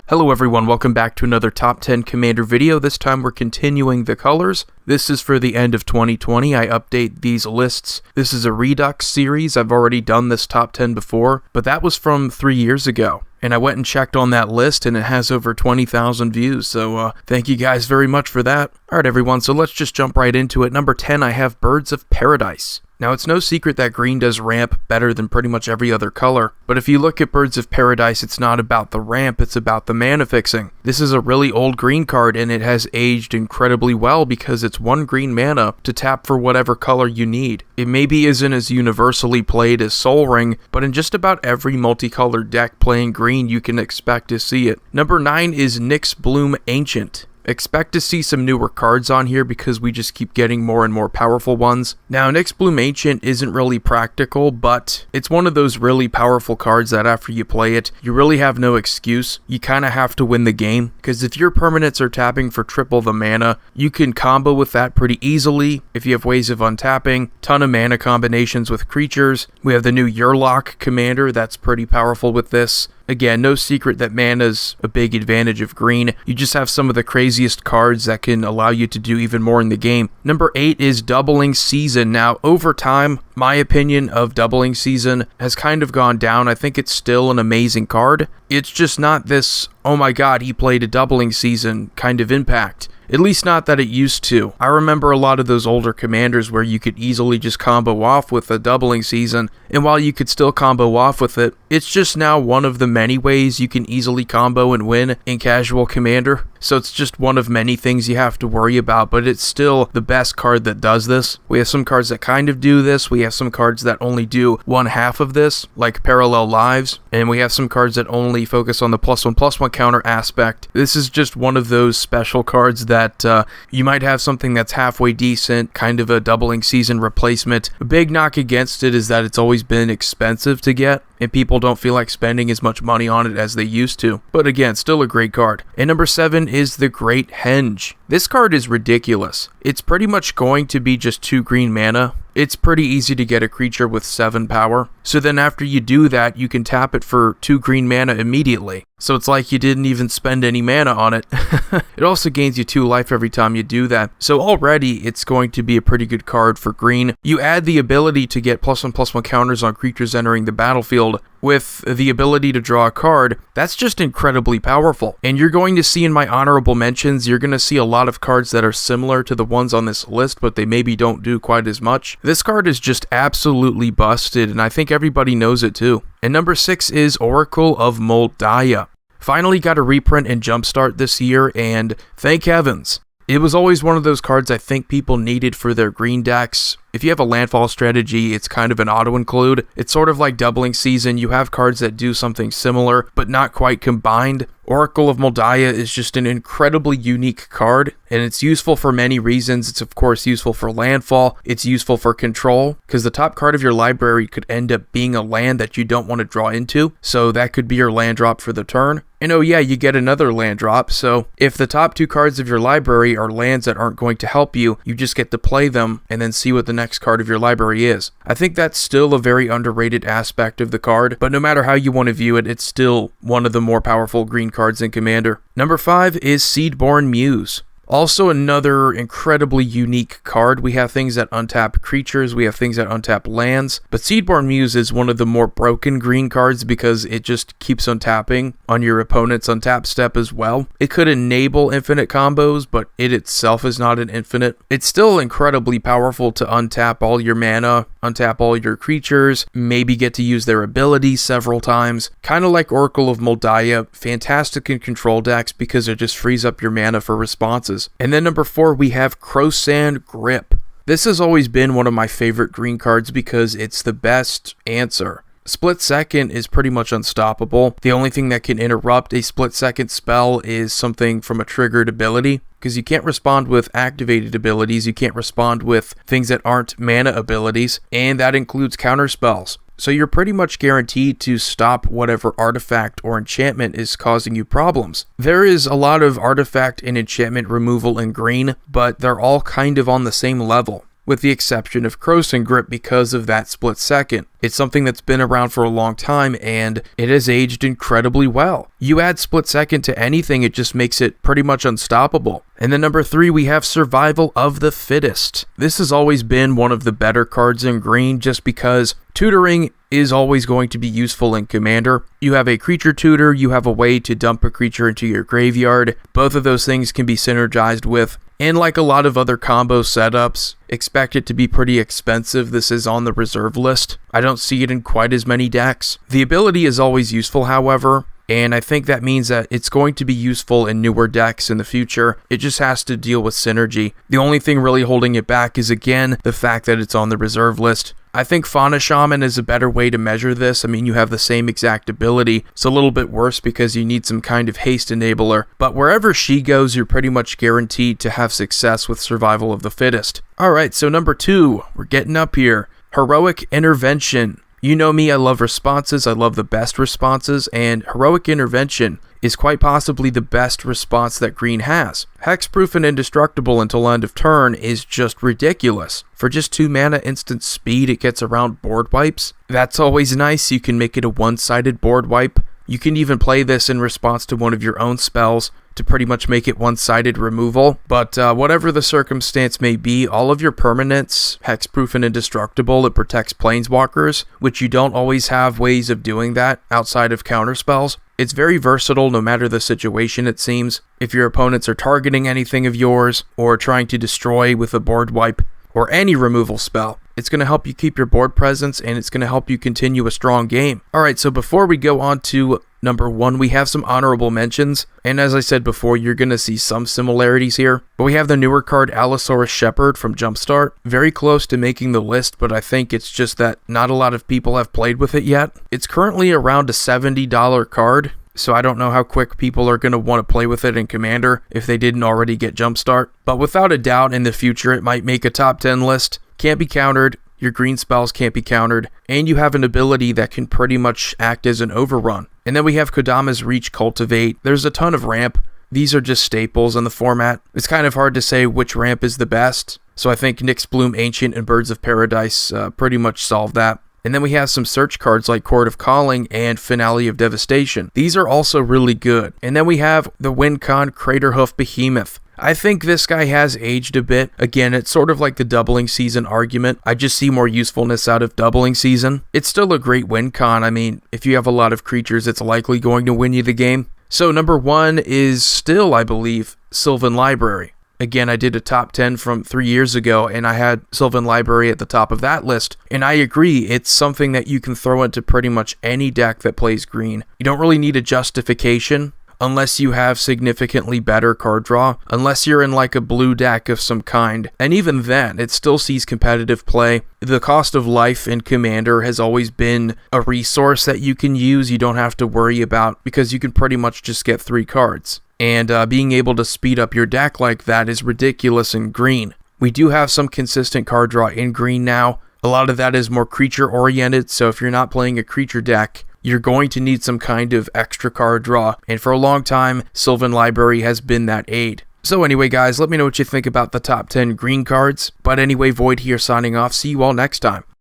Hello everyone, welcome back to another Top 10 Commander video. This time we're continuing the colors. This is for the end of 2020. I update these lists. This is a Redux series. I've already done this Top 10 before, but that was from 3 years ago. And I went and checked on that list and it has over 20,000 views, so thank you guys very much for that. Alright everyone, so let's just jump right into it. Number 10, I have Birds of Paradise. Now, it's no secret that green does ramp better than pretty much every other color, but if you look at Birds of Paradise, it's not about the ramp, it's about the mana fixing. This is a really old green card, and it has aged incredibly well because it's 1 green mana to tap for whatever color you need. It maybe isn't as universally played as Sol Ring, but in just about every multicolored deck playing green, you can expect to see it. Number 9 is Nyx Bloom Ancient. Expect to see some newer cards on here because we just keep getting more and more powerful ones. Now, Nyx Bloom Ancient isn't really practical, but it's one of those really powerful cards that after you play it, you really have no excuse. You kind of have to win the game, because if your permanents are tapping for triple the mana, you can combo with that pretty easily. If you have ways of untapping, ton of mana combinations with creatures. We have the new Yurlock commander that's pretty powerful with this. Again, no secret that mana's a big advantage of green. You just have some of the craziest cards that can allow you to do even more in the game. Number 8 is Doubling Season. Now, over time, my opinion of Doubling Season has kind of gone down. I think it's still an amazing card. It's just not this, oh my god, he played a Doubling Season kind of impact. At least not that it used to. I remember a lot of those older commanders where you could easily just combo off with a Doubling Season, and while you could still combo off with it, it's just now one of the many ways you can easily combo and win in casual Commander. So it's just one of many things you have to worry about, but it's still the best card that does this. We have some cards that kind of do this, we have some cards that only do one half of this, like Parallel Lives, and we have some cards that only focus on the +1/+1 counter aspect. This is just one of those special cards that you might have something that's halfway decent, kind of a Doubling Season replacement. A big knock against it is that it's always been expensive to get, and people don't feel like spending as much money on it as they used to. But again, still a great card. And number 7 is the Great Henge. This card is ridiculous. It's pretty much going to be just 2 green mana. It's pretty easy to get a creature with 7 power. So then after you do that, you can tap it for 2 green mana immediately. So it's like you didn't even spend any mana on it. It also gains you 2 life every time you do that. So already it's going to be a pretty good card for green. You add the ability to get +1/+1 counters on creatures entering the battlefield with the ability to draw a card. That's just incredibly powerful. And you're going to see in my honorable mentions, you're going to see a lot of cards that are similar to the ones on this list, but they maybe don't do quite as much. This card is just absolutely busted, and I think everybody knows it too. And number 6 is Oracle of Moldaya. Finally got a reprint and jumpstart this year, and thank heavens. It was always one of those cards I think people needed for their green decks. If you have a landfall strategy, it's kind of an auto-include. It's sort of like Doubling Season. You have cards that do something similar, but not quite combined. Oracle of Moldaya is just an incredibly unique card, and it's useful for many reasons. It's of course useful for landfall. It's useful for control, because the top card of your library could end up being a land that you don't want to draw into, so that could be your land drop for the turn. And oh yeah, you get another land drop, so if the top 2 cards of your library are lands that aren't going to help you, you just get to play them and then see what the next card of your library is. I think that's still a very underrated aspect of the card, but no matter how you want to view it, it's still one of the more powerful green cards in Commander. Number 5 is Seedborne Muse. Also another incredibly unique card. We have things that untap creatures, we have things that untap lands, but Seedborne Muse is one of the more broken green cards because it just keeps untapping on your opponent's untap step as well. It could enable infinite combos, but it itself is not an infinite. It's still incredibly powerful to untap all your mana, untap all your creatures, maybe get to use their abilities several times. Kind of like Oracle of Moldaya, fantastic in control decks because it just frees up your mana for responses. And then number 4, we have Crowsand Grip. This has always been one of my favorite green cards because it's the best answer. Split Second is pretty much unstoppable. The only thing that can interrupt a Split Second spell is something from a triggered ability, because you can't respond with activated abilities, you can't respond with things that aren't mana abilities, and that includes counter spells. So you're pretty much guaranteed to stop whatever artifact or enchantment is causing you problems. There is a lot of artifact and enchantment removal in green, but they're all kind of on the same level. with the exception of Croson Grip because of that split second. It's something that's been around for a long time, and it has aged incredibly well. You add split second to anything, it just makes it pretty much unstoppable. And then number 3, we have Survival of the Fittest. This has always been one of the better cards in green just because tutoring is always going to be useful in Commander. You have a creature tutor, you have a way to dump a creature into your graveyard. Both of those things can be synergized with. And like a lot of other combo setups, expect it to be pretty expensive. This is on the reserve list. I don't see it in quite as many decks. The ability is always useful, however, and I think that means that it's going to be useful in newer decks in the future. It just has to deal with synergy. The only thing really holding it back is, again, the fact that it's on the reserve list. I think Fauna Shaman is a better way to measure this. I mean, you have the same exact ability. It's a little bit worse because you need some kind of haste enabler. But wherever she goes, you're pretty much guaranteed to have success with Survival of the Fittest. Alright, so number 2, we're getting up here. Heroic Intervention. You know me, I love responses, I love the best responses, and Heroic Intervention is quite possibly the best response that green has. Hexproof and indestructible until end of turn is just ridiculous. For just 2 mana instant speed, it gets around board wipes. That's always nice. You can make it a one-sided board wipe. You can even play this in response to one of your own spells to pretty much make it one-sided removal. But whatever the circumstance may be, all of your permanents, hexproof and indestructible, it protects planeswalkers, which you don't always have ways of doing that outside of counterspells. It's very versatile no matter the situation, it seems. If your opponents are targeting anything of yours, or trying to destroy with a board wipe, or any removal spell, it's going to help you keep your board presence, and it's going to help you continue a strong game. Alright, so before we go on to number 1, we have some honorable mentions, and as I said before, you're going to see some similarities here. But we have the newer card Allosaurus Shepherd from Jumpstart, very close to making the list, but I think it's just that not a lot of people have played with it yet. It's currently around a $70 card, so I don't know how quick people are going to want to play with it in Commander if they didn't already get Jumpstart. But without a doubt, in the future, it might make a top 10 list. Can't be countered, your green spells can't be countered, and you have an ability that can pretty much act as an overrun. And then we have Kodama's Reach Cultivate. There's a ton of ramp. These are just staples in the format. It's kind of hard to say which ramp is the best, so I think Nyx Bloom Ancient and Birds of Paradise pretty much solve that. And then we have some search cards like Court of Calling and Finale of Devastation. These are also really good. And then we have the WinCon Craterhoof Behemoth. I think this guy has aged a bit. Again, it's sort of like the doubling season argument. I just see more usefulness out of doubling season. It's still a great win con. I mean, if you have a lot of creatures, it's likely going to win you the game. So number 1 is still, I believe, Sylvan Library. Again, I did a top 10 from 3 years ago, and I had Sylvan Library at the top of that list. And I agree, it's something that you can throw into pretty much any deck that plays green. You don't really need a justification unless you have significantly better card draw, unless you're in like a blue deck of some kind. And even then, it still sees competitive play. The cost of life in Commander has always been a resource that you can use, you don't have to worry about, because you can pretty much just get 3 cards. And being able to speed up your deck like that is ridiculous in green. We do have some consistent card draw in green now. A lot of that is more creature oriented, so if you're not playing a creature deck, you're going to need some kind of extra card draw, and for a long time, Sylvan Library has been that aid. So anyway guys, let me know what you think about the top 10 green cards. But anyway, Void here signing off. See you all next time.